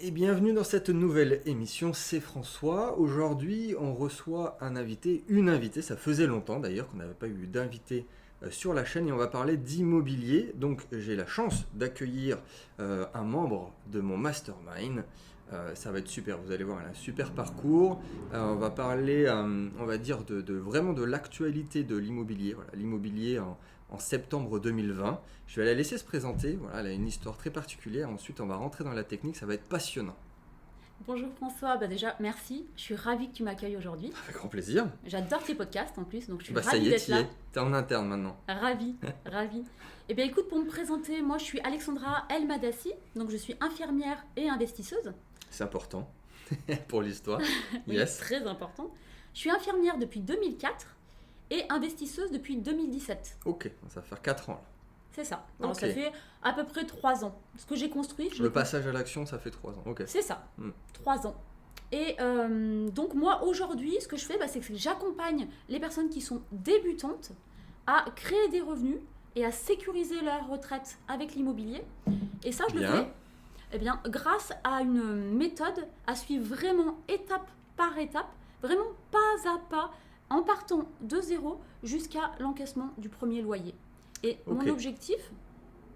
Et bienvenue dans cette nouvelle émission, c'est François. Aujourd'hui, on reçoit une invitée, ça faisait longtemps d'ailleurs qu'on n'avait pas eu d'invité sur la chaîne et on va parler d'immobilier. Donc j'ai la chance d'accueillir un membre de mon mastermind. Ça va être super, vous allez voir, elle a un super parcours. On va parler, on va dire, vraiment de l'actualité de l'immobilier. Voilà, l'immobilier en septembre 2020. Je vais la laisser se présenter. Voilà, elle a une histoire très particulière. Ensuite, on va rentrer dans la technique. Ça va être passionnant. Bonjour François, déjà merci, je suis ravie que tu m'accueilles aujourd'hui. Avec grand plaisir. J'adore tes podcasts en plus, donc je suis Ça ravie y est, d'être là. t'es en interne maintenant. Ravie, ravie. Eh bien écoute, pour me présenter, moi je suis Alexandra El Madassi, donc je suis infirmière et investisseuse. C'est important pour l'histoire. Oui, Yes. très important. Je suis infirmière depuis 2004 et investisseuse depuis 2017. Ok, ça va faire 4 ans. Là. C'est ça. Alors Ok. ça fait à peu près 3 ans. Ce que j'ai construit, Le passage à l'action, ça fait 3 ans. Ok. C'est ça, Hmm. 3 ans. Et donc moi aujourd'hui, ce que je fais, c'est que j'accompagne les personnes qui sont débutantes à créer des revenus et à sécuriser leur retraite avec l'immobilier. Et ça, je le Bien. fais grâce à une méthode à suivre vraiment étape par étape, vraiment pas à pas, en partant de zéro jusqu'à l'encaissement du premier loyer. Et Ok.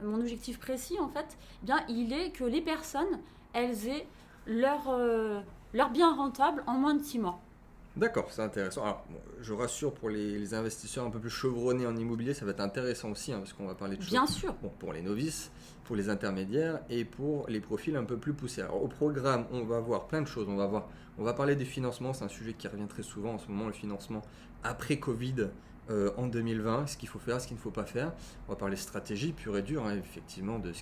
mon objectif précis en fait, il est que les personnes, elles aient leur bien rentable en moins de 6 mois. D'accord, c'est intéressant. Alors, bon, je rassure pour les investisseurs un peu plus chevronnés en immobilier, ça va être intéressant aussi, parce qu'on va parler de choses. Bien sûr. Bon, pour les novices, pour les intermédiaires et pour les profils un peu plus poussés. Alors, au programme, on va voir plein de choses. On va parler des financements, c'est un sujet qui revient très souvent en ce moment, le financement après Covid en 2020, ce qu'il faut faire, ce qu'il ne faut pas faire. On va parler stratégie pure et dure, effectivement, de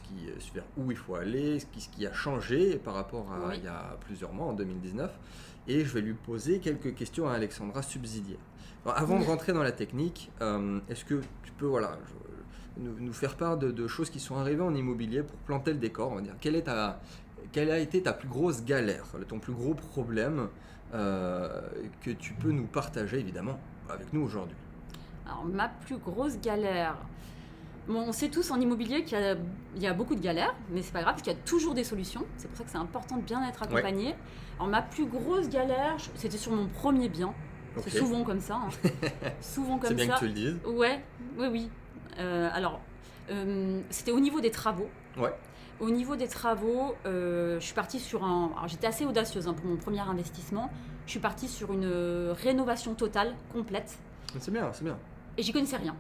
vers où il faut aller, ce qui a changé par rapport à Oui. il y a plusieurs mois, en 2019. Et je vais lui poser quelques questions à Alexandra subsidiaires. Alors, avant de rentrer dans la technique, est-ce que tu peux nous faire part de choses qui sont arrivées en immobilier pour planter le décor, on va dire. Quelle a été ta plus grosse galère, ton plus gros problème que tu peux nous partager évidemment avec nous aujourd'hui? Alors, ma plus grosse galère. Bon, on sait tous en immobilier qu'il y a beaucoup de galères, mais c'est pas grave, parce qu'il y a toujours des solutions. C'est pour ça que c'est important de bien être accompagné. Alors, ma plus grosse galère, c'était sur mon premier bien. Ok. C'est souvent comme ça. Souvent comme C'est bien ça. que tu le dises. Ouais, oui. C'était au niveau des travaux. Ouais. Au niveau des travaux, je suis partie sur un... Alors, j'étais assez audacieuse pour mon premier investissement. Je suis partie sur une rénovation totale, complète. C'est bien, c'est bien. Et j'y connaissais rien.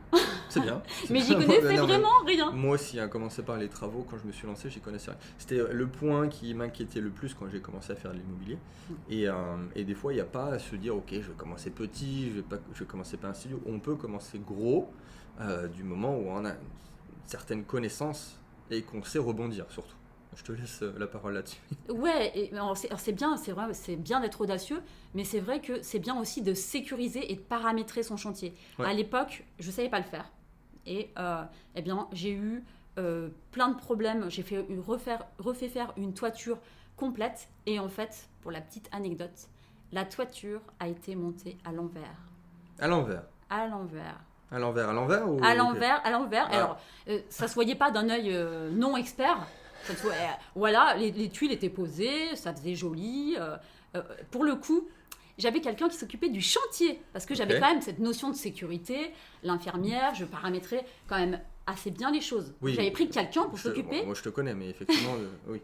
C'est bien. Mais j'y connaissais Non, mais vraiment rien. moi aussi, à commencer par les travaux, quand je me suis lancé, j'y connaissais rien. C'était le point qui m'inquiétait le plus quand j'ai commencé à faire de l'immobilier. Et des fois, il n'y a pas à se dire, ok, je vais commencer petit, je vais commencer par un studio. On peut commencer gros du moment où on a une certaine connaissance et qu'on sait rebondir surtout. Je te laisse la parole là-dessus. Ouais, alors c'est bien, c'est vrai, c'est bien d'être audacieux, mais c'est vrai que c'est bien aussi de sécuriser et de paramétrer son chantier. Ouais. À l'époque, je savais pas le faire, et j'ai eu plein de problèmes. J'ai refait faire une toiture complète, et en fait, pour la petite anecdote, la toiture a été montée à l'envers. À l'envers. À l'envers. À l'envers, à l'envers ou... À l'envers, à l'envers. Ah. Alors, ça se voyait pas d'un œil non expert. Ça se voyait, voilà, les tuiles étaient posées, ça faisait joli. Pour le coup, j'avais quelqu'un qui s'occupait du chantier parce que j'avais Ok. quand même cette notion de sécurité. L'infirmière, je paramétrais quand même assez bien les choses. Oui. J'avais pris quelqu'un pour s'occuper. Moi, je te connais, mais effectivement, oui.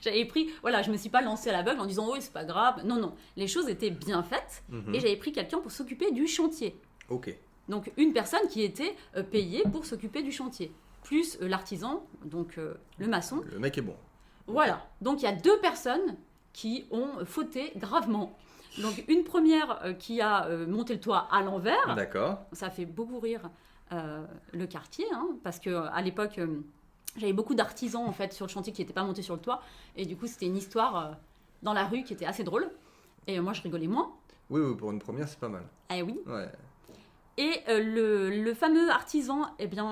J'avais pris, voilà, je me suis pas lancée à l'aveugle en disant oui, c'est pas grave. Non, non, les choses étaient bien faites Mhm. et j'avais pris quelqu'un pour s'occuper du chantier. Ok. Donc une personne qui était payée pour s'occuper du chantier, plus l'artisan, donc le maçon. Le mec est bon. Voilà, donc il y a 2 personnes qui ont fauté gravement. Donc une première qui a monté le toit à l'envers, D'accord. ça fait beaucoup rire le quartier, parce qu'à l'époque, j'avais beaucoup d'artisans en fait sur le chantier qui n'étaient pas montés sur le toit, et du coup c'était une histoire dans la rue qui était assez drôle, et moi je rigolais moins. Oui, pour une première, c'est pas mal. Eh oui. Ouais. Et le fameux artisan,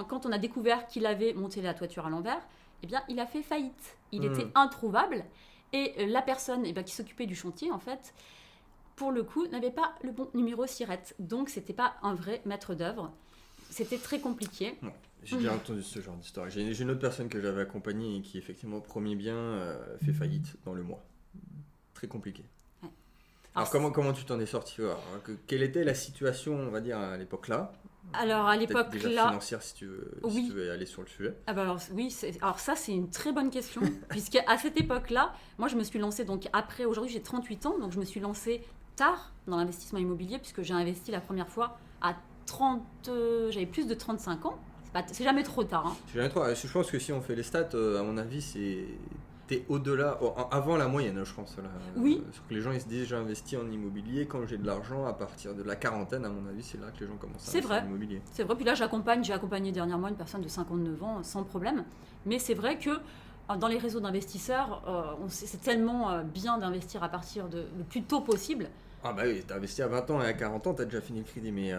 quand on a découvert qu'il avait monté la toiture à l'envers, il a fait faillite. Il était introuvable. Et la personne qui s'occupait du chantier, en fait, pour le coup, n'avait pas le bon numéro SIRET. Donc, c'était pas un vrai maître d'œuvre. C'était très compliqué. J'ai déjà entendu ce genre d'histoire. J'ai une autre personne que j'avais accompagnée et qui, effectivement, au premier bien, fait faillite dans le mois. Très compliqué. Ouais. Alors, comment tu t'en es sorti? Quelle était la situation, on va dire, à l'époque-là? Alors, à Peut-être l'époque déjà là, financière, si tu veux aller sur le sujet. ah bah alors, oui, alors ça c'est une très bonne question, puisque à cette époque-là, moi je me suis lancée, donc après, aujourd'hui j'ai 38 ans, donc je me suis lancée tard dans l'investissement immobilier, puisque j'ai investi la première fois à 30, j'avais plus de 35 ans, c'est jamais trop tard. Hein. Je pense que si on fait les stats, à mon avis, t'es au-delà, avant la moyenne, je pense. Là. Oui. Parce que les gens ils se disent j'ai investi en immobilier quand j'ai de l'argent à partir de la quarantaine, à mon avis, c'est là que les gens commencent à investir en immobilier. C'est vrai, puis là j'ai accompagné dernièrement une personne de 59 ans sans problème, mais c'est vrai que dans les réseaux d'investisseurs, c'est tellement bien d'investir à partir de le plus tôt possible. Ah bah oui, t'as investi à 20 ans et à 40 ans, t'as déjà fini le crédit. Mais, et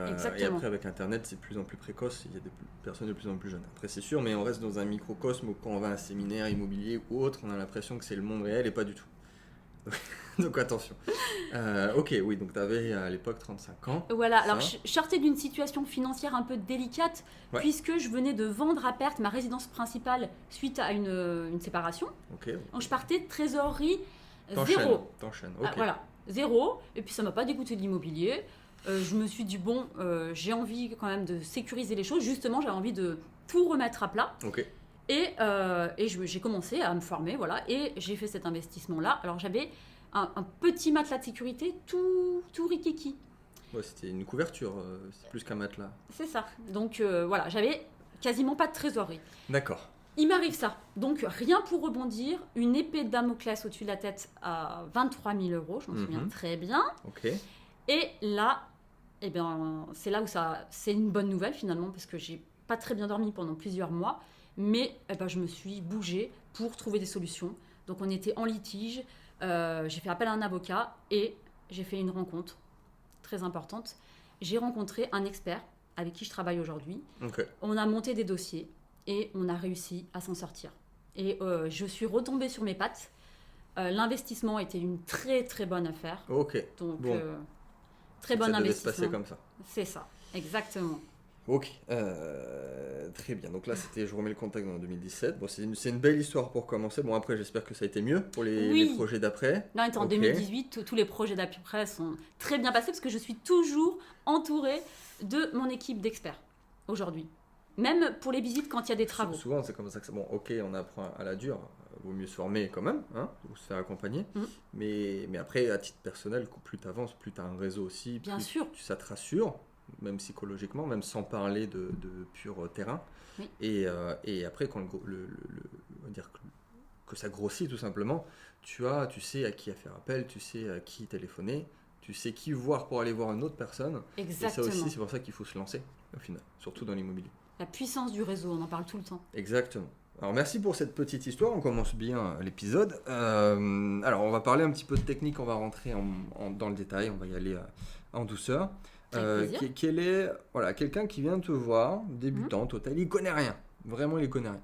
après, avec Internet, c'est de plus en plus précoce, il y a des personnes de plus en plus jeunes. Après, c'est sûr, mais on reste dans un microcosme où quand on va à un séminaire immobilier ou autre, on a l'impression que c'est le monde réel et pas du tout. Donc attention. Ok, oui, donc t'avais à l'époque 35 ans. Voilà, alors je sortais d'une situation financière un peu délicate, puisque je venais de vendre à perte ma résidence principale suite à une séparation. Okay. Donc je partais de trésorerie zéro. T'enchaînes, ok. Voilà. Zéro, et puis ça m'a pas dégoûté de l'immobilier. Je me suis dit, bon, j'ai envie quand même de sécuriser les choses. Justement, j'avais envie de tout remettre à plat. Ok. Et j'ai commencé à me former, voilà, et j'ai fait cet investissement-là. Alors j'avais un petit matelas de sécurité tout rikiki. Ouais, c'était une couverture, c'est plus qu'un matelas. C'est ça. Donc voilà, j'avais quasiment pas de trésorerie. D'accord. Il m'arrive ça. Donc, rien pour rebondir. Une épée de Damoclès au-dessus de la tête à 23 000 €. Je m'en souviens très bien. Ok. Et là, eh bien, c'est là où c'est une bonne nouvelle finalement, parce que j'ai pas très bien dormi pendant plusieurs mois. Mais eh ben, je me suis bougée pour trouver des solutions. Donc, on était en litige. J'ai fait appel à un avocat et j'ai fait une rencontre très importante. J'ai rencontré un expert avec qui je travaille aujourd'hui. Okay. On a monté des dossiers. Et on a réussi à s'en sortir. Et je suis retombée sur mes pattes. L'investissement était une très très bonne affaire. Ok. Donc, très bon investissement. Ça devait se passer comme ça. C'est ça, exactement. Ok. Très bien. Donc là, je remets le contexte en 2017. Bon, c'est une belle histoire pour commencer. Bon, après, j'espère que ça a été mieux pour les projets d'après. Là, on était en 2018. Tous les projets d'après sont très bien passés parce que je suis toujours entourée de mon équipe d'experts aujourd'hui. Même pour les visites quand il y a des travaux. Souvent, c'est comme ça que c'est. Bon, ok, on apprend à la dure. Vaut mieux se former quand même, hein, ou se faire accompagner. Mais après, à titre personnel, plus tu avances, plus tu as un réseau aussi. Bien sûr. Ça te rassure, même psychologiquement, même sans parler de pur terrain. Oui. Et après, quand on va dire que ça grossit tout simplement, tu sais à qui faire appel, tu sais à qui téléphoner, tu sais qui voir pour aller voir une autre personne. Exactement. Et ça aussi, c'est pour ça qu'il faut se lancer, au final, surtout dans l'immobilier. La puissance du réseau, on en parle tout le temps. Exactement. Alors merci pour cette petite histoire, on commence bien l'épisode. Alors on va parler un petit peu de technique, on va rentrer dans le détail, on va y aller en douceur. Quel est quelqu'un qui vient te voir, débutant, total, il connaît rien, vraiment il connaît rien.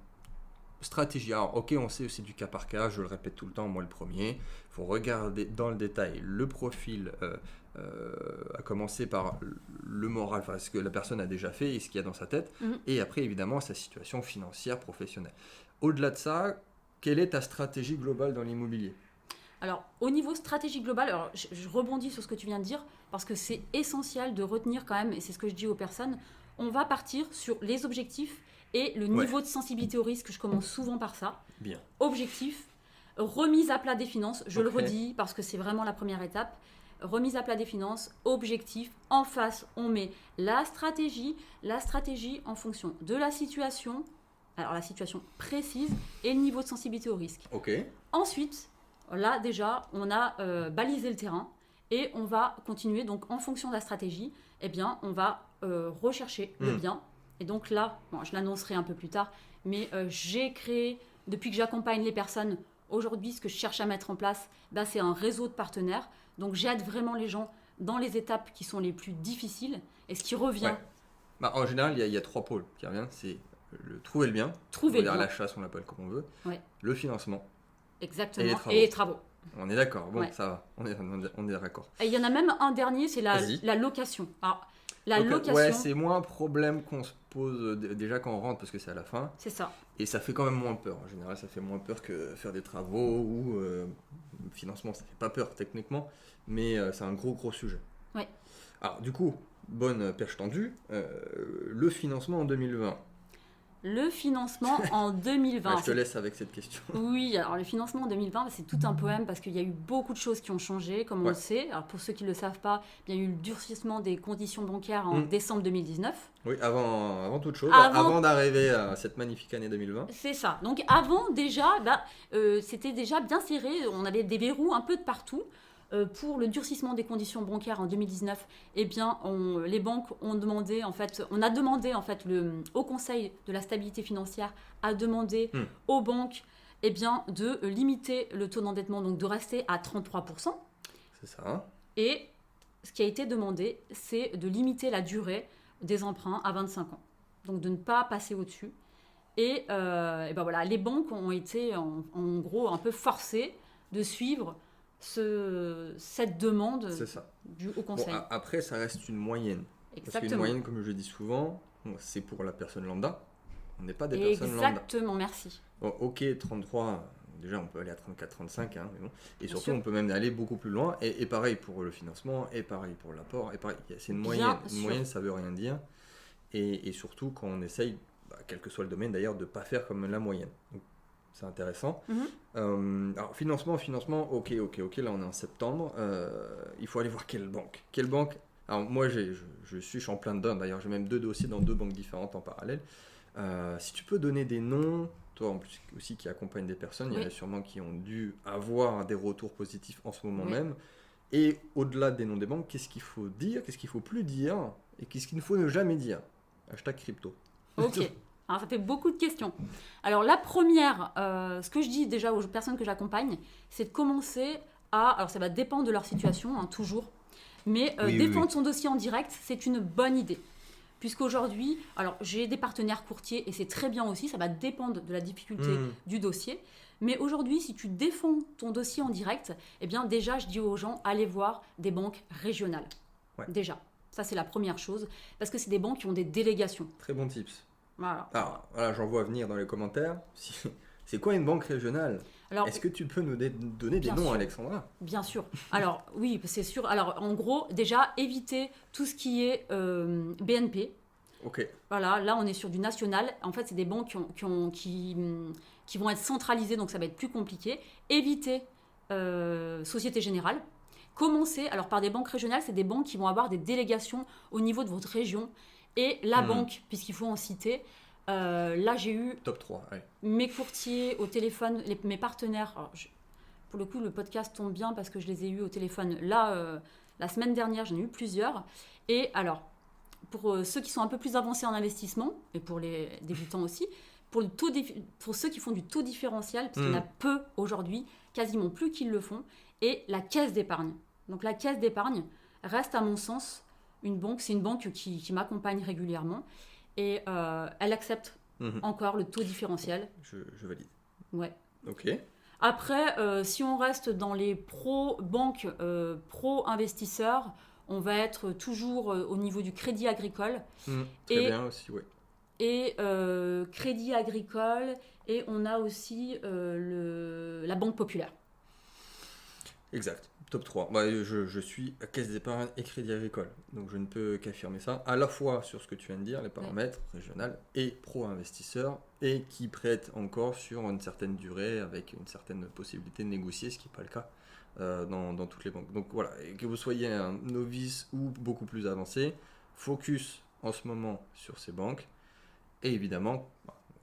Stratégie, alors ok, on sait c'est du cas par cas, je le répète tout le temps, moi le premier, il faut regarder dans le détail le profil, à commencer par le moral, enfin, ce que la personne a déjà fait et ce qu'il y a dans sa tête, et après évidemment sa situation financière, professionnelle. Au-delà de ça, quelle est ta stratégie globale dans l'immobilier ? Alors, au niveau stratégie globale, alors, je rebondis sur ce que tu viens de dire, parce que c'est essentiel de retenir quand même, et c'est ce que je dis aux personnes, on va partir sur les objectifs et le niveau de sensibilité au risque. Je commence souvent par ça. Bien. Objectif, remise à plat des finances, je le redis parce que c'est vraiment la première étape. Remise à plat des finances, objectif, en face, on met la stratégie en fonction de la situation, alors la situation précise et le niveau de sensibilité au risque. Ok. Ensuite, là déjà, on a balisé le terrain et on va continuer. Donc en fonction de la stratégie, eh bien, on va rechercher le bien. Et donc là, bon, je l'annoncerai un peu plus tard, mais j'ai créé, depuis que j'accompagne les personnes, aujourd'hui, ce que je cherche à mettre en place, c'est un réseau de partenaires. Donc j'aide vraiment les gens dans les étapes qui sont les plus difficiles. Et ce qui revient... Ouais. En général, il y a 3 pôles qui reviennent. C'est trouver le bien, la chasse, on l'appelle comme on veut, le financement. Exactement, et les travaux. On est d'accord, bon, ça va, on est d'accord. Et il y en a même un dernier, c'est la location. Alors, location... Ouais, c'est moins un problème qu'on se pose déjà quand on rentre, parce que c'est à la fin. C'est ça. Et ça fait quand même moins peur. En général, ça fait moins peur que faire des travaux ou financement. Ça fait pas peur techniquement, mais c'est un gros sujet. Oui. Alors du coup, bonne perche tendue, le financement en 2020. Le financement en 2020. Je te laisse avec cette question. Oui, alors le financement en 2020, c'est tout un poème parce qu'il y a eu beaucoup de choses qui ont changé, comme on le sait. Alors pour ceux qui ne le savent pas, il y a eu le durcissement des conditions bancaires en décembre 2019. Oui, avant toute chose, avant d'arriver à cette magnifique année 2020. C'est ça. Donc avant déjà, c'était déjà bien serré, on avait des verrous un peu de partout. Pour le durcissement des conditions bancaires en 2019, eh bien, les banques ont demandé, on a demandé le Haut Conseil de la stabilité financière a demandé aux banques, eh bien, de limiter le taux d'endettement, donc de rester à 33%. C'est ça. Et ce qui a été demandé, c'est de limiter la durée des emprunts à 25 ans, donc de ne pas passer au-dessus. Et ben voilà, les banques ont été en gros un peu forcées de suivre cette demande du Haut Conseil. Bon, après, ça reste une moyenne. Exactement. Parce qu'une moyenne, comme je dis souvent, c'est pour la personne lambda. On n'est pas des personnes lambda. Exactement, merci. Bon, ok, 33, déjà on peut aller à 34, 35, hein, mais bon. Et surtout, on peut même aller beaucoup plus loin. Et pareil pour le financement, et pareil pour l'apport, et pareil. C'est une moyenne. Une moyenne, ça veut rien dire. Et surtout, quand on essaye, quel que soit le domaine d'ailleurs, de ne pas faire comme la moyenne. Donc, c'est intéressant. Alors, financement, ok, là on est en septembre. Il faut aller voir quelle banque. Alors, moi, je suis en plein dedans. D'ailleurs, j'ai même 2 dossiers dans 2 banques différentes en parallèle. Si tu peux donner des noms, toi en plus aussi qui accompagne des personnes, il y en a sûrement qui ont dû avoir des retours positifs en ce moment même. Et au-delà des noms des banques, qu'est-ce qu'il faut dire, qu'est-ce qu'il ne faut plus dire, et qu'est-ce qu'il ne faut ne jamais dire. #crypto. Ok. Alors, ça fait beaucoup de questions. Alors, la première, ce que je dis déjà aux personnes que j'accompagne, c'est de commencer alors ça va dépendre de leur situation, toujours, mais défendre son dossier en direct, c'est une bonne idée. Puisqu'aujourd'hui, alors j'ai des partenaires courtiers et c'est très bien aussi, ça va dépendre de la difficulté du dossier. Mais aujourd'hui, si tu défends ton dossier en direct, eh bien déjà, je dis aux gens, allez voir des banques régionales. Ouais. Déjà, ça c'est la première chose, parce que c'est des banques qui ont des délégations. Très bon tips. Voilà. Alors, voilà, j'en vois venir dans les commentaires. C'est quoi une banque régionale ? Alors, est-ce que tu peux nous donner des noms, Alexandra ? Bien sûr. Alors, oui, c'est sûr. Alors, en gros, déjà, éviter tout ce qui est BNP. Ok. Voilà, là, on est sur du national. En fait, c'est des banques qui vont être centralisées, donc ça va être plus compliqué. Éviter Société Générale. Commencer, alors par des banques régionales, c'est des banques qui vont avoir des délégations au niveau de votre région. Et la banque, puisqu'il faut en citer, là j'ai eu top 3, ouais. Mes courtiers au téléphone, mes partenaires. Alors, pour le coup, le podcast tombe bien parce que je les ai eus au téléphone là, la semaine dernière, j'en ai eu plusieurs. Et alors, pour ceux qui sont un peu plus avancés en investissement, et pour les débutants aussi, pour ceux qui font du taux différentiel, parce qu'il y en a peu aujourd'hui, quasiment plus qu'ils le font, et la caisse d'épargne. Donc la caisse d'épargne reste à mon sens une banque, c'est une banque qui m'accompagne régulièrement et elle accepte encore le taux différentiel. Je valide. Ouais. Ok. Après, si on reste dans les pro-banques, pro-investisseurs, on va être toujours au niveau du crédit agricole. Très bien aussi, oui. Et crédit agricole, et on a aussi la Banque Populaire. Exact. Top 3. Je suis à Caisse d'épargne et Crédit Agricole. Donc je ne peux qu'affirmer ça, à la fois sur ce que tu viens de dire, les paramètres régional et pro-investisseurs, et qui prêtent encore sur une certaine durée avec une certaine possibilité de négocier, ce qui n'est pas le cas dans toutes les banques. Donc voilà, et que vous soyez un novice ou beaucoup plus avancé, focus en ce moment sur ces banques, et évidemment...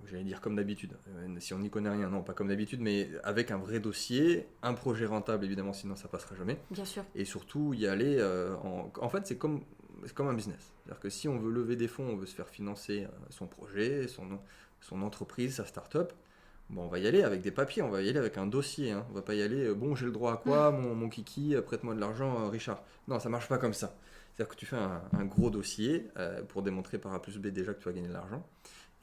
J'allais dire comme d'habitude, si on n'y connaît rien, non pas comme d'habitude, mais avec un vrai dossier, un projet rentable évidemment, sinon ça passera jamais. Bien sûr. Et surtout y aller, en fait c'est comme un business. C'est-à-dire que si on veut lever des fonds, on veut se faire financer son projet, son entreprise, sa start-up, on va y aller avec des papiers, on va y aller avec un dossier. Hein. On va pas y aller, j'ai le droit à quoi, mon kiki, prête-moi de l'argent, Richard. Non, ça marche pas comme ça. C'est-à-dire que tu fais un gros dossier pour démontrer par A plus B déjà que tu vas gagner de l'argent.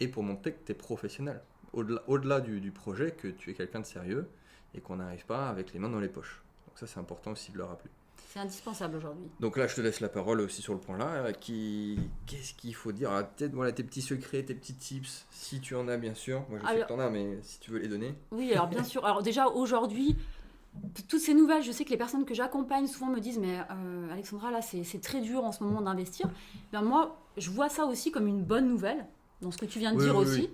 Et pour montrer que tu es professionnel, au-delà du projet, que tu es quelqu'un de sérieux et qu'on n'arrive pas avec les mains dans les poches. Donc ça, c'est important aussi de le rappeler. C'est indispensable aujourd'hui. Donc là, je te laisse la parole aussi sur le point là. Qu'est-ce qu'il faut dire? Peut-être voilà, tes petits secrets, tes petits tips, si tu en as bien sûr. Moi je sais que tu en as, mais si tu veux les donner. Oui, alors bien sûr. Alors déjà aujourd'hui, toutes ces nouvelles, je sais que les personnes que j'accompagne souvent me disent mais Alexandra, là c'est très dur en ce moment d'investir. Ben, moi, je vois ça aussi comme une bonne nouvelle, dans ce que tu viens de dire aussi. Oui.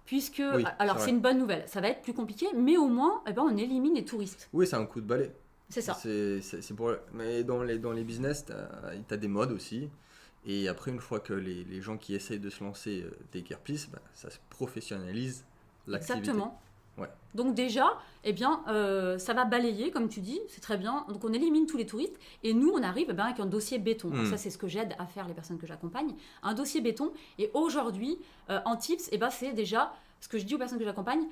Puisque, alors c'est une bonne nouvelle, ça va être plus compliqué, mais au moins on élimine les touristes. Oui, c'est un coup de balai. C'est ça. C'est pour... Mais dans les business, tu as des modes aussi. Et après, une fois que les gens qui essayent de se lancer déguerpissent, ça se professionnalise l'activité. Exactement. Ouais. Donc déjà, ça va balayer, comme tu dis, c'est très bien. Donc on élimine tous les touristes et nous, on arrive avec un dossier béton. Donc, ça, c'est ce que j'aide à faire les personnes que j'accompagne. Un dossier béton. Et aujourd'hui, en tips, c'est déjà ce que je dis aux personnes que j'accompagne.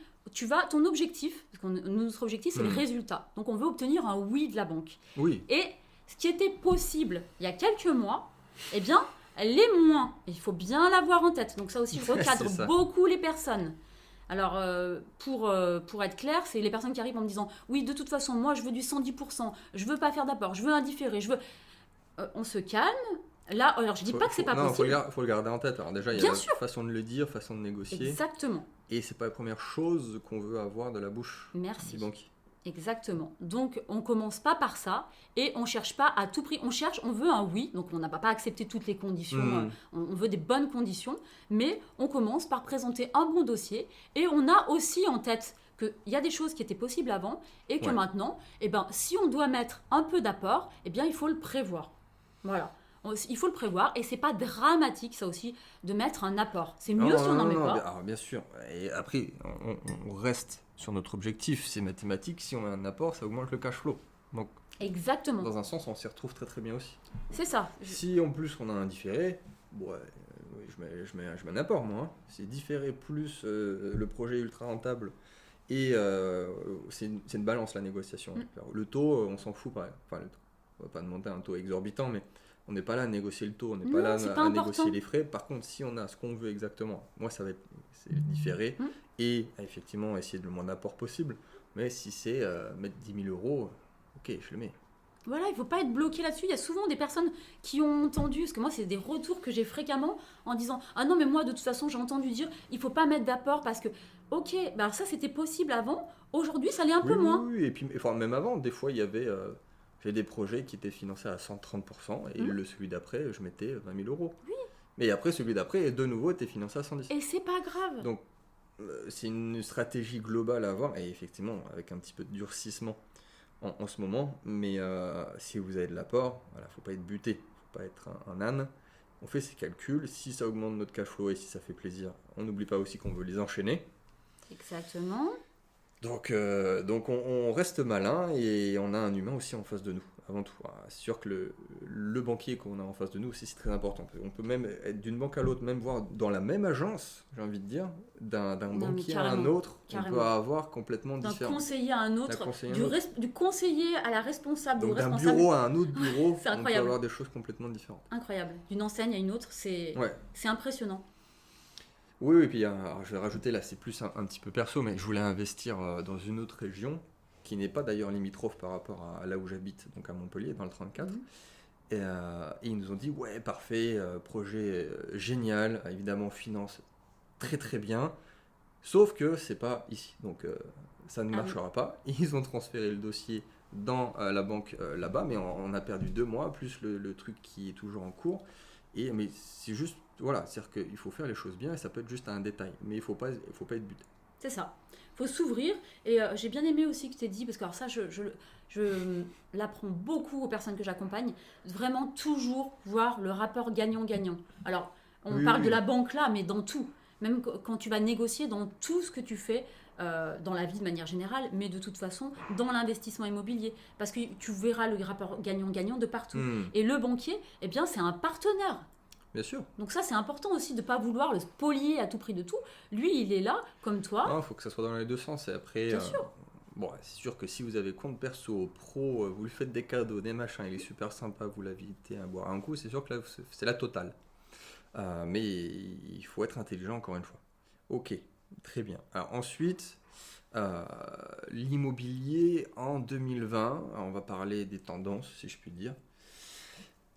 Ton objectif, parce que notre objectif, c'est le résultat. Donc on veut obtenir un oui de la banque. Oui. Et ce qui était possible il y a quelques mois, l'est moins. Il faut bien l'avoir en tête. Donc ça aussi, je recadre beaucoup les personnes. Alors, pour être clair, c'est les personnes qui arrivent en me disant « Oui, de toute façon, moi, je veux du 110%, je veux pas faire d'apport, je veux indifférer, je veux... » On se calme. Là, alors, je dis pas que c'est pas possible. Non, faut le garder en tête. Alors déjà, il y a façon de le dire, façon de négocier. Exactement. Et c'est pas la première chose qu'on veut avoir de la bouche du banquier. Exactement. Donc, on commence pas par ça et on cherche pas à tout prix. On veut un oui, donc on n'a pas accepté toutes les conditions. On veut des bonnes conditions, mais on commence par présenter un bon dossier et on a aussi en tête qu'il y a des choses qui étaient possibles avant et que maintenant, si on doit mettre un peu d'apport, il faut le prévoir. Voilà. Il faut le prévoir et c'est pas dramatique ça aussi de mettre un apport. C'est mieux si on n'en met pas. Alors, bien sûr. Et après, on reste sur notre objectif, c'est mathématique. Si on met un apport, ça augmente le cash flow. Donc, exactement. Dans un sens, on s'y retrouve très très bien aussi. C'est ça. Si en plus on a un différé, je mets un apport moi. C'est différé plus le projet ultra rentable. Et c'est une balance la négociation. Le taux, on s'en fout. On va pas demander un taux exorbitant, mais on n'est pas là à négocier le taux, on n'est pas là à négocier les frais. Par contre, si on a ce qu'on veut exactement, moi ça va être différé et effectivement essayer de le moins d'apport possible. Mais si c'est mettre 10 000 euros, ok, je le mets. Voilà, il ne faut pas être bloqué là-dessus. Il y a souvent des personnes qui ont entendu, parce que moi, c'est des retours que j'ai fréquemment en disant « Ah non, mais moi, de toute façon, j'ai entendu dire il ne faut pas mettre d'apport parce que, ok, alors ça, c'était possible avant. Aujourd'hui, ça l'est un peu moins. » Oui, et puis même avant, des fois, il y avait des projets qui étaient financés à 130% et celui d'après, je mettais 20 000 euros. Oui. Mais après, celui d'après, de nouveau, était financé à 110. Et c'est pas grave. Donc, c'est une stratégie globale à avoir et effectivement, avec un petit peu de durcissement en ce moment, mais si vous avez de l'apport, voilà, faut pas être buté, faut pas être un âne. On fait ses calculs, si ça augmente notre cash flow et si ça fait plaisir, on n'oublie pas aussi qu'on veut les enchaîner. Exactement. Donc on reste malin et on a un humain aussi en face de nous, avant tout. C'est sûr que le banquier qu'on a en face de nous aussi, c'est très important. On peut même être d'une banque à l'autre, même voir dans la même agence, j'ai envie de dire, d'un banquier à un autre, on peut avoir complètement différent. D'un conseiller à un autre, du conseiller à la responsable. Donc d'un bureau à un autre bureau, c'est incroyable. On peut avoir des choses complètement différentes. Incroyable. D'une enseigne à une autre, c'est impressionnant. Oui, et puis alors, je vais rajouter là, c'est plus un petit peu perso, mais je voulais investir dans une autre région, qui n'est pas d'ailleurs limitrophe par rapport à là où j'habite, donc à Montpellier, dans le 34. Et ils nous ont dit, ouais, parfait, projet génial, évidemment, finance très très bien, sauf que c'est pas ici, donc ça ne marchera pas. Ils ont transféré le dossier dans la banque là-bas, mais on a perdu 2 mois, plus le truc qui est toujours en cours. Mais c'est juste, voilà, c'est-à-dire qu'il faut faire les choses bien et ça peut être juste un détail, mais il faut pas être buté. C'est ça. Il faut s'ouvrir. Et j'ai bien aimé aussi que tu aies dit, parce que alors ça, je l'apprends beaucoup aux personnes que j'accompagne, vraiment toujours voir le rapport gagnant-gagnant. Alors, on parle de la banque là, mais dans tout. Même quand tu vas négocier dans tout ce que tu fais, dans la vie de manière générale, mais de toute façon, dans l'investissement immobilier. Parce que tu verras le rapport gagnant-gagnant de partout. Et le banquier, c'est un partenaire. Bien sûr. Donc ça, c'est important aussi de ne pas vouloir le spolier à tout prix de tout. Lui, il est là, comme toi. Il faut que ça soit dans les deux sens. Et après, bien sûr. Bon, c'est sûr que si vous avez compte perso, pro, vous lui faites des cadeaux, des machins, il est super sympa, vous l'invitez à boire un coup, c'est sûr que là, c'est la totale. Mais il faut être intelligent, encore une fois. Ok, très bien. Alors ensuite, L'immobilier en 2020, on va parler des tendances, si je puis dire.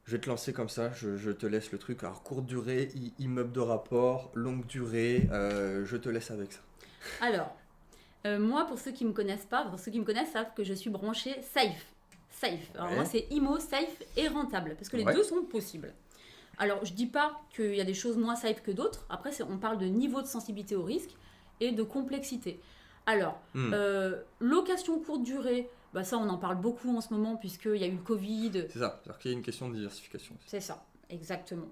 Je vais te lancer comme ça, je te laisse le truc. Alors, courte durée, immeuble de rapport, longue durée, je te laisse avec ça. Alors, moi, pour ceux qui ne me connaissent pas, pour ceux qui me connaissent savent que je suis branchée safe. Safe. Alors, moi, c'est IMO, safe et rentable, parce que les deux sont possibles. Alors, je ne dis pas qu'il y a des choses moins safe que d'autres. Après, on parle de niveau de sensibilité au risque et de complexité. Alors, location courte durée, bah ça, on en parle beaucoup en ce moment puisqu'il y a eu le Covid. C'est ça, c'est-à-dire qu'il y a une question de diversification aussi. C'est ça, exactement.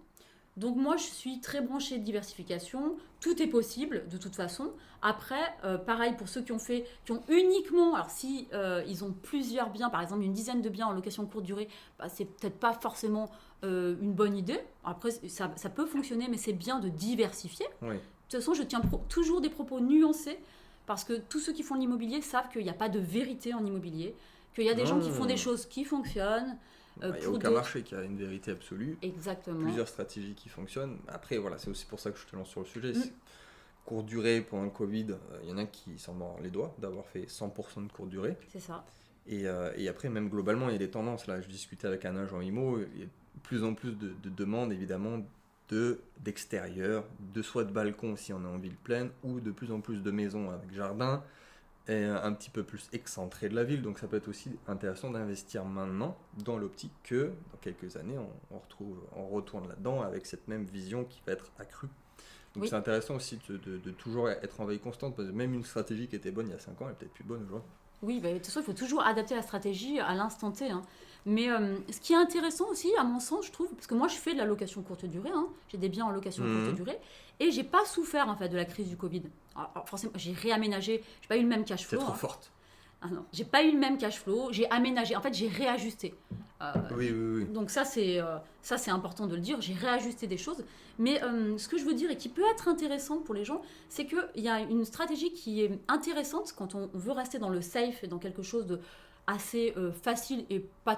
Donc moi, je suis très branchée de diversification. Tout est possible, de toute façon. Après, pareil, pour ceux qui ont uniquement... Alors, si ils ont plusieurs biens, par exemple une dizaine de biens en location courte durée, bah, c'est peut-être pas forcément une bonne idée. Après, ça peut fonctionner, mais c'est bien de diversifier. Oui. De toute façon, je tiens toujours des propos nuancés, parce que tous ceux qui font de l'immobilier savent qu'il n'y a pas de vérité en immobilier, qu'il y a des gens qui font des choses qui fonctionnent. Il n'y a aucun marché qui a une vérité absolue. Exactement. Plusieurs stratégies qui fonctionnent. Après, voilà, c'est aussi pour ça que je te lance sur le sujet. Courte durée, pendant le Covid, il y en a qui s'en mordent les doigts d'avoir fait 100% de courte durée. C'est ça. Et après, même globalement, il y a des tendances. Là, je discutais avec un agent IMO, il y a de plus en plus de demandes, évidemment, d'extérieur, soit de balcons si on est en ville pleine, ou de plus en plus de maisons avec jardin, et un petit peu plus excentré de la ville. Donc ça peut être aussi intéressant d'investir maintenant dans l'optique que dans quelques années on retourne là-dedans avec cette même vision qui va être accrue. Donc c'est intéressant aussi de toujours être en veille constante, parce que même une stratégie qui était bonne il y a 5 ans, elle est peut-être plus bonne aujourd'hui. Oui, bah, de toute façon, il faut toujours adapter la stratégie à l'instant T. Hein. Mais ce qui est intéressant aussi, à mon sens, je trouve, parce que moi, je fais de la location courte durée, hein, j'ai des biens en location courte durée, et j'ai pas souffert en fait de la crise du Covid. Alors, forcément, j'ai réaménagé, j'ai pas eu le même cash flow. C'est trop forte. Ah non, j'ai pas eu le même cash flow, j'ai aménagé, en fait, j'ai réajusté. Oui. Donc ça, c'est important de le dire, j'ai réajusté des choses. Mais ce que je veux dire et qui peut être intéressant pour les gens, c'est qu'il y a une stratégie qui est intéressante quand on veut rester dans le safe et dans quelque chose de assez facile et pas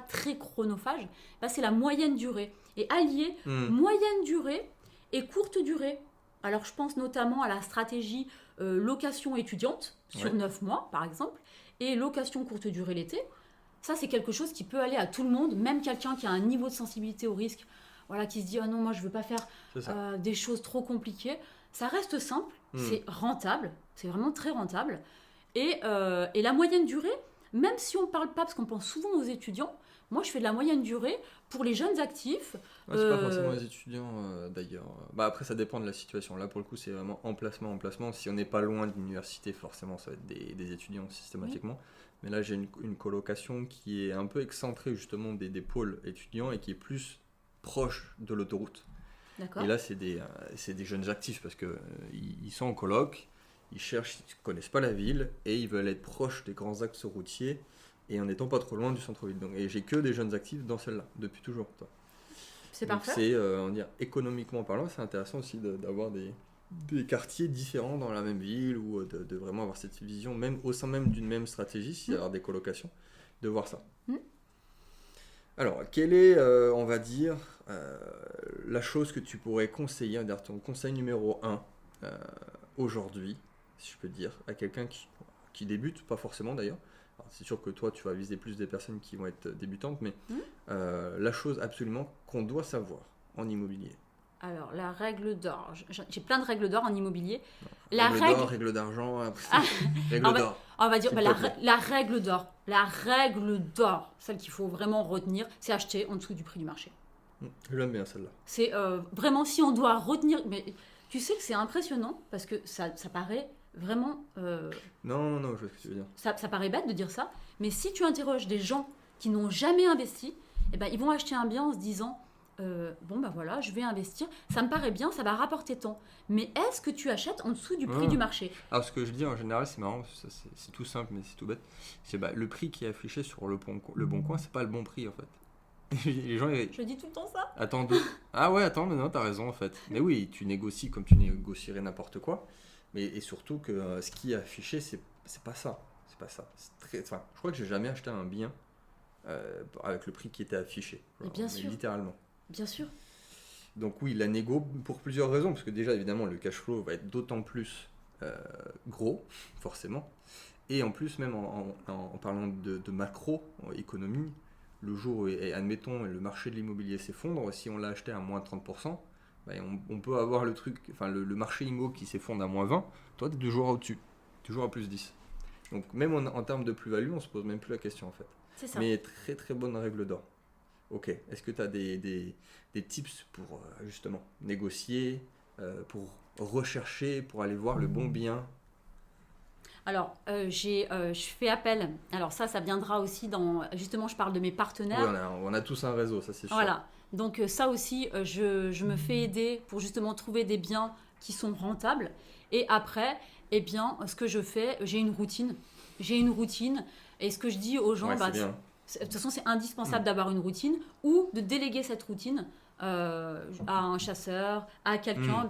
très chronophage. Bah, c'est la moyenne durée. Et allier moyenne durée et courte durée. Alors je pense notamment à la stratégie location étudiante sur 9 mois par exemple, et location courte durée l'été. Ça, c'est quelque chose qui peut aller à tout le monde, même quelqu'un qui a un niveau de sensibilité au risque, voilà, qui se dit « Ah non, moi, je ne veux pas faire des choses trop compliquées ». Ça reste simple, c'est rentable, c'est vraiment très rentable. Et la moyenne durée, même si on ne parle pas, parce qu'on pense souvent aux étudiants, moi, je fais de la moyenne durée pour les jeunes actifs. Ouais, c'est pas forcément les étudiants, d'ailleurs. Bah, après, ça dépend de la situation. Là, pour le coup, c'est vraiment emplacement. Si on n'est pas loin de l'université, forcément, ça va être des étudiants systématiquement. Oui. Mais là, j'ai une colocation qui est un peu excentrée, justement, des pôles étudiants et qui est plus proche de l'autoroute. D'accord. Et là, c'est des jeunes actifs parce qu'ils sont en coloc, ils cherchent, ils ne connaissent pas la ville et ils veulent être proches des grands axes routiers et en n'étant pas trop loin du centre-ville. Donc, et j'ai que des jeunes actifs dans celle-là, depuis toujours. C'est donc parfait. C'est, on dit, économiquement parlant, c'est intéressant aussi d'avoir des quartiers différents dans la même ville ou de vraiment avoir cette vision, même au sein même d'une même stratégie, s'il y a des colocations, de voir ça. Alors, quelle est, on va dire, la chose que tu pourrais conseiller, ton conseil numéro 1 aujourd'hui, si je peux dire, à quelqu'un qui débute, pas forcément d'ailleurs. Alors, c'est sûr que toi, tu vas viser plus des personnes qui vont être débutantes, mais la chose absolument qu'on doit savoir en immobilier. Alors, la règle d'or. J'ai plein de règles d'or en immobilier. Règle d'argent, règle d'or. On va dire la règle d'or. La règle d'or, celle qu'il faut vraiment retenir, c'est acheter en dessous du prix du marché. Je l'aime bien celle-là. C'est vraiment, si on doit retenir... Mais tu sais que c'est impressionnant, parce que ça paraît vraiment... Non, je vois ce que tu veux dire. Ça paraît bête de dire ça, mais si tu interroges des gens qui n'ont jamais investi, eh ben, ils vont acheter un bien en se disant... bon ben voilà, je vais investir, ça me paraît bien, ça va rapporter tant. Mais est-ce que tu achètes en dessous du prix du marché ? Alors ce que je dis en général, c'est marrant, c'est tout simple mais c'est tout bête. C'est le prix qui est affiché sur le bon coin, c'est pas le bon prix en fait. Les gens, je dis tout le temps ça. Attends, mais non, t'as raison en fait. Mais oui, tu négocies comme tu négocierais n'importe quoi. Et surtout que ce qui est affiché, c'est pas ça. C'est pas ça. Je crois que j'ai jamais acheté un bien avec le prix qui était affiché. Mais bien sûr. Littéralement. Bien sûr. Donc oui, la négo pour plusieurs raisons, parce que déjà évidemment le cash flow va être d'autant plus gros, forcément. Et en plus, même en parlant de macro-économie, le jour où, admettons, le marché de l'immobilier s'effondre, si on l'a acheté à moins 30%, on peut avoir le marché IMO qui s'effondre à moins 20, toi, tu es toujours au-dessus, toujours à plus 10. Donc même en termes de plus-value, on se pose même plus la question en fait. C'est ça. Mais très très bonne règle d'or. Ok, est-ce que tu as des tips pour justement négocier, pour rechercher, pour aller voir le bon bien? Alors, je fais appel. Alors ça viendra aussi justement, je parle de mes partenaires. Oui, on a tous un réseau, ça c'est sûr. Voilà. Donc ça aussi, je me fais aider pour justement trouver des biens qui sont rentables. Et après, eh bien, ce que je fais, j'ai une routine. Et ce que je dis aux gens, Ouais, c'est bien. de toute façon, c'est indispensable d'avoir une routine ou de déléguer cette routine à un chasseur, à quelqu'un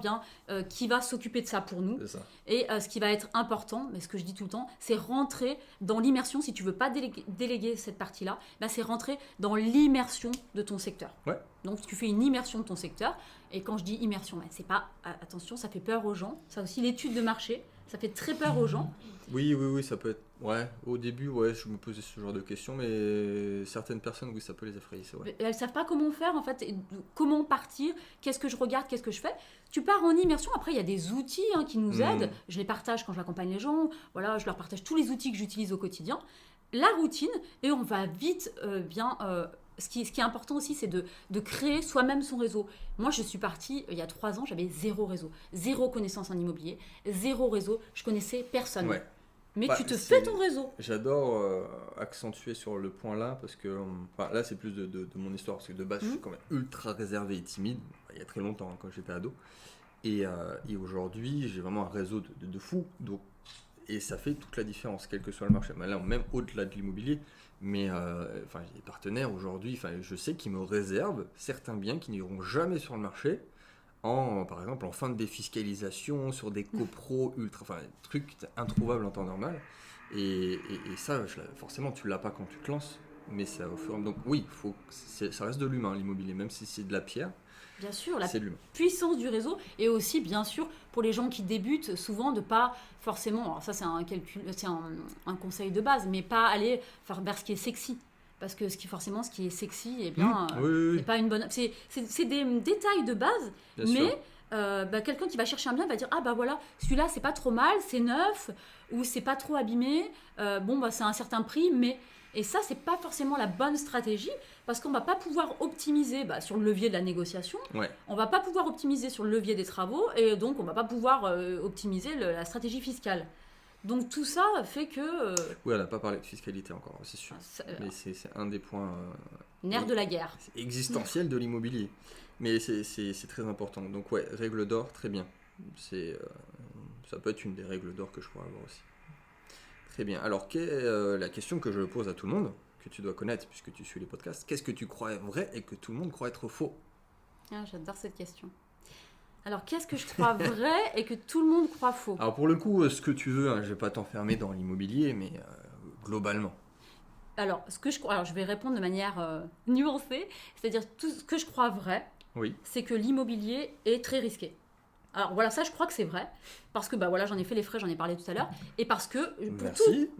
qui va s'occuper de ça pour nous. C'est ça. Et ce qui va être important, mais ce que je dis tout le temps, c'est rentrer dans l'immersion. Si tu veux pas déléguer cette partie-là, c'est rentrer dans l'immersion de ton secteur. Ouais. Donc tu fais une immersion de ton secteur. Et quand je dis immersion, c'est pas, attention, ça fait peur aux gens. Ça aussi, l'étude de marché, ça fait très peur aux gens. Oui, ça peut être. Ouais, au début, je me posais ce genre de questions, mais certaines personnes, oui, ça peut les effrayer, c'est vrai. Elles savent pas comment faire, en fait, comment partir, qu'est-ce que je regarde, qu'est-ce que je fais. Tu pars en immersion, après, il y a des outils qui nous aident. Je les partage quand j'accompagne les gens. Voilà, je leur partage tous les outils que j'utilise au quotidien. La routine, et on va vite ce qui est important aussi, c'est de créer soi-même son réseau. Moi, je suis partie, il y a 3 ans, j'avais 0 réseau, 0 connaissance en immobilier, 0 réseau, je connaissais personne. Ouais. Mais tu te fais ton réseau. J'adore accentuer sur le point là, parce que là, c'est plus de mon histoire, parce que de base, je suis quand même ultra réservé et timide, il y a très longtemps, quand j'étais ado. Et aujourd'hui, j'ai vraiment un réseau de fou, et ça fait toute la différence, quel que soit le marché. Là, même au-delà de l'immobilier, mais j'ai des partenaires aujourd'hui, je sais qu'ils me réservent certains biens qui n'iront jamais sur le marché, par exemple en fin de défiscalisation, sur des copros ultra, des trucs introuvables en temps normal. Et ça, forcément, tu l'as pas quand tu te lances, mais ça au fur et à mesure. Donc oui, ça reste de l'humain, l'immobilier, même si c'est de la pierre. Bien sûr, la c'est l'humain. Puissance du réseau, et aussi bien sûr pour les gens qui débutent, souvent de pas forcément, alors ça c'est un calcul, c'est un conseil de base, mais pas aller vers ce qui est sexy, parce que ce qui est sexy, n'est pas une bonne. C'est des détails de base, bien mais quelqu'un qui va chercher un bien va dire voilà, celui-là c'est pas trop mal, c'est neuf ou c'est pas trop abîmé, c'est un certain prix, mais et ça c'est pas forcément la bonne stratégie. Parce qu'on ne va pas pouvoir optimiser sur le levier de la négociation, on ne va pas pouvoir optimiser sur le levier des travaux, et donc on ne va pas pouvoir optimiser la stratégie fiscale. Donc tout ça fait que... Oui, on n'a pas parlé de fiscalité encore, c'est sûr. Mais c'est un des points... nerf de la guerre. Existentiel de l'immobilier. Mais c'est très important. Donc règle d'or, très bien. Ça peut être une des règles d'or que je pourrais avoir aussi. Très bien. Alors, la question que je pose à tout le monde, que tu dois connaître puisque tu suis les podcasts, qu'est-ce que tu crois être vrai et que tout le monde croit être faux? J'adore cette question. Alors, qu'est-ce que je crois vrai et que tout le monde croit faux? Alors, pour le coup, ce que tu veux, je ne vais pas t'enfermer dans l'immobilier, mais globalement. Alors, je vais répondre de manière nuancée, c'est-à-dire tout ce que je crois vrai, c'est que l'immobilier est très risqué. Alors voilà, ça je crois que c'est vrai, parce que j'en ai fait les frais, j'en ai parlé tout à l'heure, et parce que merci.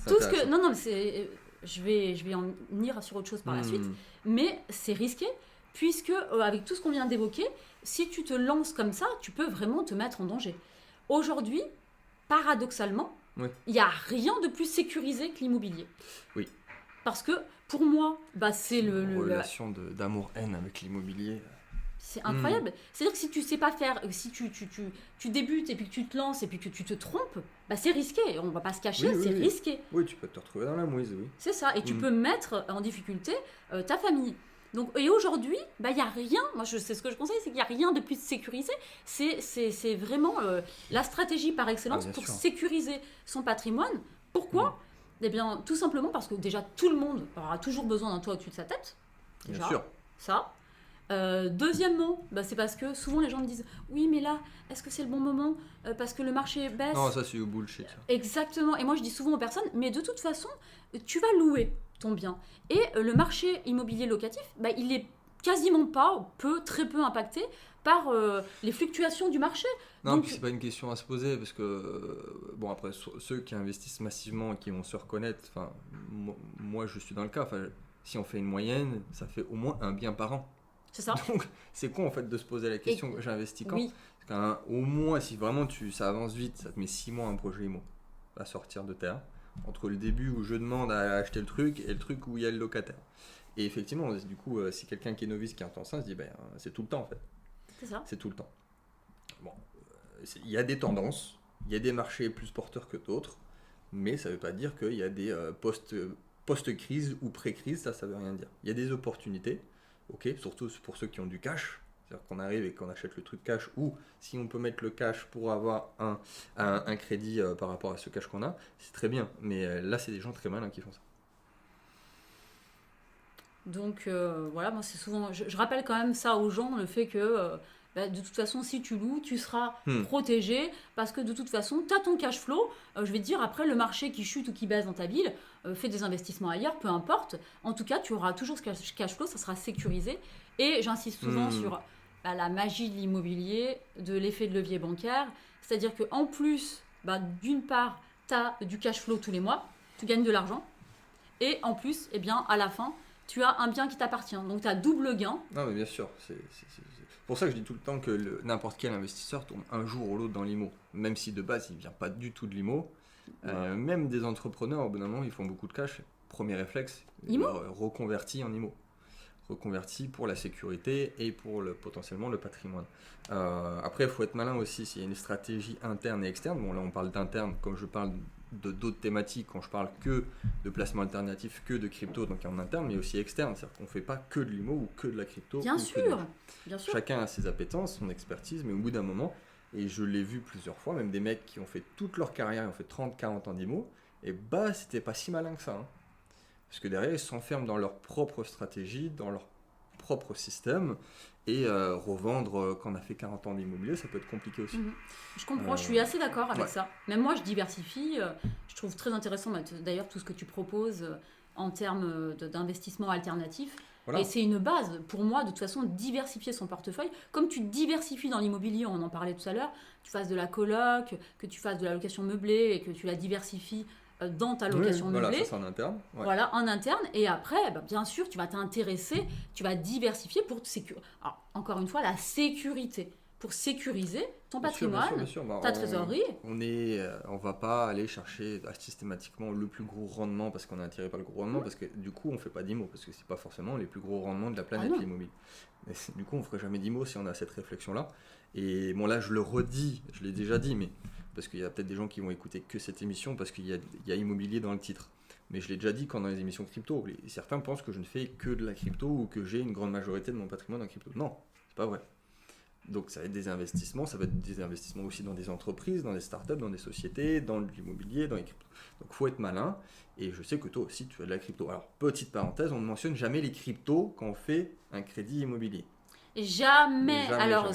Tout ce que non mais je vais en venir sur autre chose par la suite, mais c'est risqué puisque avec tout ce qu'on vient d'évoquer, si tu te lances comme ça, tu peux vraiment te mettre en danger. Aujourd'hui, paradoxalement, il n'y a rien de plus sécurisé que l'immobilier. Oui. Parce que pour moi, c'est une relation d'amour-haine avec l'immobilier. C'est incroyable. C'est-à-dire que si tu sais pas faire, si tu débutes et puis que tu te lances et puis que tu te trompes, c'est risqué. On va pas se cacher, c'est risqué. Oui, tu peux te retrouver dans la mouise, oui. C'est ça. Et tu peux mettre en difficulté ta famille. Donc, et aujourd'hui, il n'y a rien. Moi, c'est ce que je conseille, c'est qu'il n'y a rien de plus sécurisé. C'est vraiment la stratégie par excellence pour sécuriser son patrimoine. Pourquoi ? Eh bien, tout simplement parce que déjà, tout le monde aura toujours besoin d'un toit au-dessus de sa tête. Déjà, bien sûr. Ça. Deuxièmement, c'est parce que souvent les gens me disent oui mais là est-ce que c'est le bon moment parce que le marché baisse. Non, ça c'est du bullshit. Exactement, et moi je dis souvent aux personnes mais de toute façon tu vas louer ton bien et le marché immobilier locatif il est quasiment pas, très peu impacté par les fluctuations du marché. Non, Donc, puis c'est pas une question à se poser parce que, bon, après, ceux qui investissent massivement et qui vont se reconnaître, enfin, moi je suis dans le cas, enfin, si on fait une moyenne, ça fait au moins un bien par an. c'est ça. Donc, c'est con en fait de se poser la question, j'investis quand? Oui, Parce qu'au moins, si vraiment ça avance vite, ça te met 6 mois un projet IMO à sortir de terre, entre le début où je demande à acheter le truc et le truc où il y a le locataire. Et effectivement, du coup, si quelqu'un qui est novice qui entend ça, se dit, ben, c'est tout le temps en fait, c'est ça. c'est tout le temps. Bon, il y a des tendances, il y a des marchés plus porteurs que d'autres, mais ça ne veut pas dire qu'il y a des post-crise ou pré-crise, ça veut rien dire. Il y a des opportunités, ok, surtout pour ceux qui ont du cash, c'est-à-dire qu'on arrive et qu'on achète le truc cash, ou si on peut mettre le cash pour avoir un crédit par rapport à ce cash qu'on a, c'est très bien, mais là c'est des gens très malins qui font ça. Donc voilà, moi c'est souvent, je rappelle quand même ça aux gens, le fait que de toute façon si tu loues, tu seras protégé parce que de toute façon tu as ton cash flow. Je vais te dire, après le marché qui chute ou qui baisse dans ta ville, fais des investissements ailleurs, peu importe. En tout cas, tu auras toujours ce cash flow, ça sera sécurisé. Et j'insiste souvent sur la magie de l'immobilier, de l'effet de levier bancaire. C'est-à-dire qu'en plus, d'une part, tu as du cash flow tous les mois, tu gagnes de l'argent. Et en plus, eh bien, à la fin, tu as un bien qui t'appartient. Donc, tu as double gain. Non, mais bien sûr. C'est pour ça que je dis tout le temps que n'importe quel investisseur tourne un jour ou l'autre dans l'IMO. Même si de base, il ne vient pas du tout de l'IMO. Même des entrepreneurs, au bout d'un moment, ils font beaucoup de cash. Premier réflexe, reconverti en IMO. Reconverti pour la sécurité et pour potentiellement le patrimoine. Après, il faut être malin aussi s'il y a une stratégie interne et externe. Bon, là, on parle d'interne, comme je parle d'autres thématiques, quand je parle que de placement alternatif, que de crypto, donc en interne, mais aussi externe. C'est-à-dire qu'on ne fait pas que de l'IMO ou que de la crypto. Bien sûr. Chacun a ses appétences, son expertise, mais au bout d'un moment, et je l'ai vu plusieurs fois, même des mecs qui ont fait toute leur carrière, ils ont fait 30-40 ans d'IMO, et c'était pas si malin que ça. Hein. Parce que derrière, ils s'enferment dans leur propre stratégie, dans leur propre système, et revendre quand on a fait 40 ans d'immobilier, ça peut être compliqué aussi. Je comprends, je suis assez d'accord avec ça. Même moi, je diversifie. Je trouve très intéressant, d'ailleurs, tout ce que tu proposes en termes d'investissement alternatif. Voilà. Et c'est une base pour moi, de toute façon, diversifier son portefeuille. Comme tu diversifies dans l'immobilier, on en parlait tout à l'heure, tu fasses de la coloc, que tu fasses de la location meublée et que tu la diversifies dans ta location meublée. Voilà, ça c'est en interne. Ouais. Voilà, en interne. Et après, bien sûr, tu vas t'intéresser, tu vas diversifier pour encore une fois, la sécurité. Pour sécuriser ton patrimoine, bien sûr. Ta trésorerie. On va pas aller chercher systématiquement le plus gros rendement parce qu'on est attiré par le gros rendement, parce que du coup, on fait pas d'IMO, parce que c'est pas forcément les plus gros rendements de la planète, l'immobilier. Mais du coup, on ferait jamais d'IMO si on a cette réflexion-là. Et bon, là, je le redis, je l'ai déjà dit, mais parce qu'il y a peut-être des gens qui vont écouter que cette émission parce qu'il y a immobilier dans le titre. Mais je l'ai déjà dit quand dans les émissions crypto. Certains pensent que je ne fais que de la crypto ou que j'ai une grande majorité de mon patrimoine en crypto. Non, c'est pas vrai. Donc ça va être des investissements, ça va être des investissements aussi dans des entreprises, dans des startups, dans des sociétés, dans l'immobilier, dans les cryptos. Donc il faut être malin, et je sais que toi aussi tu as de la crypto. Alors petite parenthèse, on ne mentionne jamais les cryptos quand on fait un crédit immobilier. Jamais. Alors,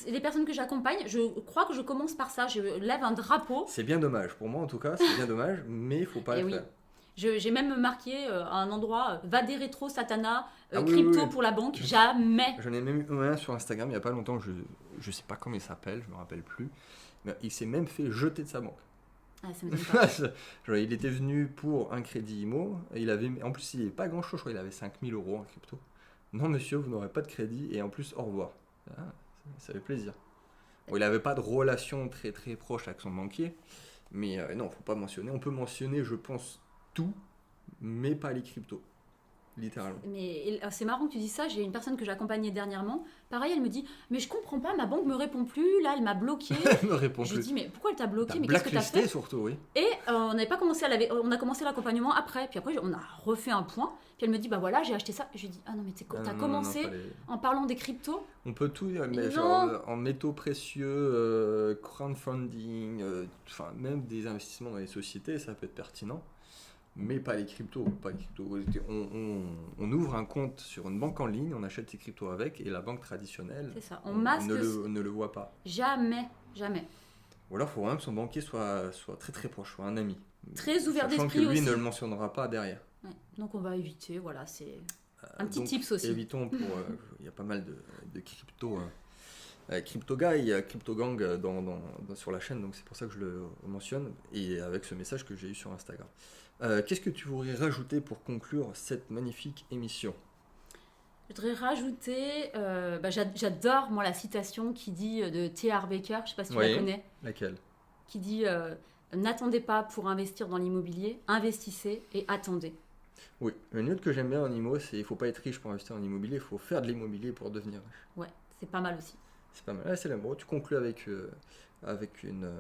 les personnes que j'accompagne, je crois que je commence par ça, je lève un drapeau. C'est bien dommage, pour moi en tout cas, c'est bien dommage, mais il ne faut pas le faire. J'ai même marqué à un endroit Vade Retro Satana, crypto pour la banque, jamais. J'en ai même eu un sur Instagram il n'y a pas longtemps, je ne sais pas comment il s'appelle, je ne me rappelle plus, mais il s'est même fait jeter de sa banque. Ah, ça m'étonne pas. Genre, il était venu pour un crédit IMO, et en plus il n'avait pas grand chose, je crois qu'il avait 5 000 € en crypto. Non monsieur, vous n'aurez pas de crédit, et en plus au revoir. Ah, ça fait plaisir. Bon, il n'avait pas de relation très très proche avec son banquier, mais non, il ne faut pas mentionner. On peut mentionner, je pense, tout, mais pas les cryptos, littéralement. Mais c'est marrant que tu dis ça, j'ai une personne que j'accompagnais dernièrement, pareil, elle me dit, mais je comprends pas, ma banque me répond plus, là elle m'a bloqué. Elle me répond plus. Je dis, mais pourquoi elle t'a bloqué, mais qu'est-ce que t'as fait surtout, oui. Et on a commencé l'accompagnement après, puis après on a refait un point, puis elle me dit, bah voilà, j'ai acheté ça. Je lui dis, ah non mais t'as commencé en parlant des cryptos. On peut tout dire, mais genre, en métaux précieux, crowdfunding, même des investissements dans les sociétés, ça peut être pertinent. Mais pas les cryptos. On ouvre un compte sur une banque en ligne, on achète ses cryptos avec, et la banque traditionnelle, c'est ça. On masque ne le voit pas. Jamais. Ou alors il faut vraiment que son banquier soit très très proche, soit un ami. Très ouvert d'esprit aussi. Sachant que lui ne le mentionnera pas derrière. Ouais. Donc on va éviter, voilà, c'est un petit tips aussi. Évitons il y a pas mal de cryptos CryptoGuy, CryptoGang sur la chaîne, donc c'est pour ça que je le mentionne, et avec ce message que j'ai eu sur Instagram. Qu'est-ce que tu voudrais rajouter pour conclure cette magnifique émission? Je voudrais rajouter, j'adore moi la citation qui dit de T.R. Baker, je ne sais pas si tu la connais. Laquelle? Qui dit n'attendez pas pour investir dans l'immobilier, investissez et attendez. Oui, une autre que j'aime bien en IMO, c'est il ne faut pas être riche pour investir en immobilier, il faut faire de l'immobilier pour devenir riche. Ouais, c'est pas mal aussi. C'est pas mal. Ah, c'est l'amour. Tu conclus avec une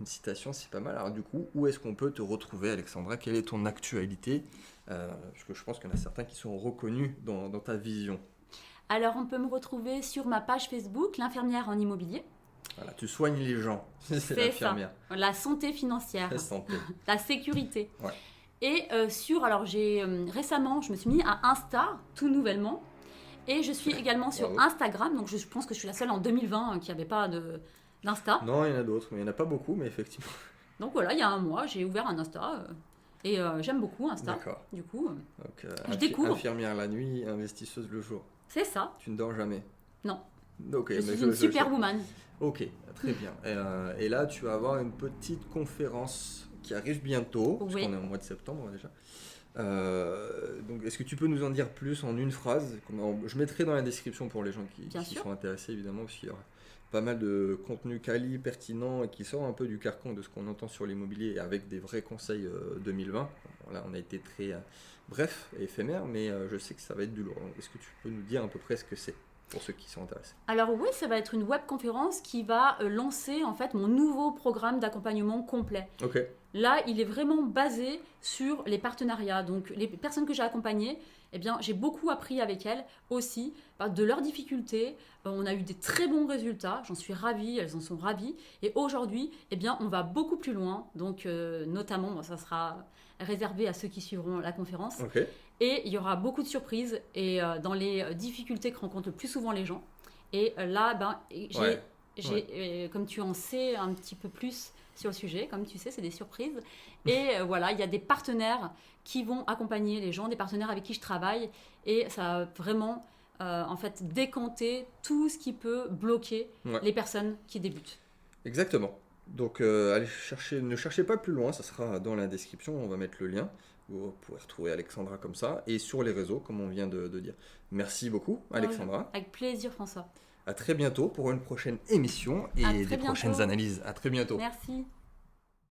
citation, c'est pas mal. Alors du coup, où est-ce qu'on peut te retrouver, Alexandra? Quelle est ton actualité? Parce que je pense qu'il y en a certains qui sont reconnus dans ta vision. Alors on peut me retrouver sur ma page Facebook, l'infirmière en immobilier. Voilà, tu soignes les gens, c'est l'infirmière. Ça. La santé financière, la santé, la sécurité. Ouais. Et récemment, je me suis mis à Insta, tout nouvellement. Et je suis également sur Instagram, donc je pense que je suis la seule en 2020 qui n'avait pas d'Insta. Non, il y en a d'autres, mais il n'y en a pas beaucoup, mais effectivement. Donc voilà, il y a un mois, j'ai ouvert un Insta et j'aime beaucoup Insta. D'accord. Du coup, donc, je découvre. Infirmière la nuit, investisseuse le jour. C'est ça. Tu ne dors jamais? Non. Okay, je suis une superwoman. Ok, très bien. Et là, tu vas avoir une petite conférence qui arrive bientôt, parce qu'on est au mois de septembre déjà. Donc, est-ce que tu peux nous en dire plus en une phrase? Je mettrai dans la description pour les gens qui sont intéressés, évidemment, parce qu'il y aura pas mal de contenu quali, pertinent, et qui sort un peu du carcan de ce qu'on entend sur l'immobilier, avec des vrais conseils 2020. Là, on a été très bref et éphémère, mais je sais que ça va être du lourd. Donc, est-ce que tu peux nous dire à peu près ce que c'est pour ceux qui sont intéressés? Alors oui, ça va être une webconférence qui va lancer en fait mon nouveau programme d'accompagnement complet. Ok. Là, il est vraiment basé sur les partenariats. Donc les personnes que j'ai accompagnées, eh bien, j'ai beaucoup appris avec elles aussi de leurs difficultés. On a eu des très bons résultats, j'en suis ravie, elles en sont ravies. Et aujourd'hui, eh bien, on va beaucoup plus loin. Donc notamment, ça sera réservé à ceux qui suivront la conférence. Okay. Et il y aura beaucoup de surprises et dans les difficultés que rencontrent le plus souvent les gens. Et là, comme tu en sais un petit peu plus sur le sujet, comme tu sais, c'est des surprises. Et voilà, il y a des partenaires qui vont accompagner les gens, des partenaires avec qui je travaille. Et ça va vraiment, décanter tout ce qui peut bloquer les personnes qui débutent. Exactement. Donc, ne cherchez pas plus loin, ça sera dans la description, on va mettre le lien. Vous pourrez retrouver Alexandra comme ça, et sur les réseaux, comme on vient de dire. Merci beaucoup, Alexandra. Avec plaisir, François. À très bientôt pour une prochaine émission et des prochaines analyses. À très bientôt. Merci.